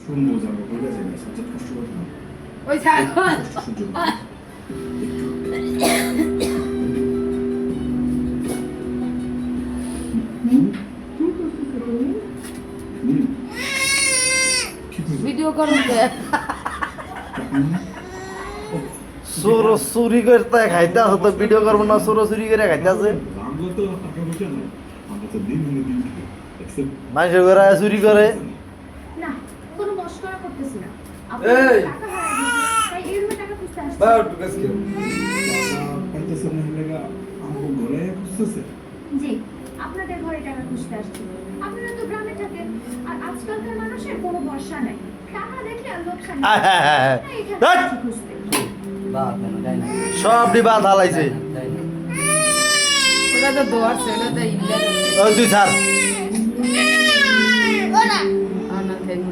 সুন্দর যাবো বলে যায় না সবচেয়ে কষ্ট কথা ওই ছাড় ভিডিও করুন চোর চুরি করতে খাইতে হতো ভিডিও করবো না চোর চুরি করে খাইতেছে আমরা তো আপনার বুঝে না আমরা তো দিন দিন খাই মানুষের ঘরে চুরি করে না কোনো মস্করা করতেছি না এই! টাকা হারাই তাই এই রুমে টাকা খুঁজতে আসছি বাবা একটু কাছে গেল পাইতেছে না হেলেগা আমগো ঘরে খুঁজতেছে জি আপনাদের ঘরে টাকা খুঁজতে আসছি আপনারা তো গ্রামে থাকেন আর আজকালকার মানুষের কোনো ভরসা নাই টাকা দেখলে আর লোক খান আয় হায় হায় হায়। ধ্যাৎ! খুঁজতে সব ডিবা থালাইছে ওটা তো দোয়ার ছেলে তো ইন্ডিয়ার ওই তুই ছাড় আনা থেকে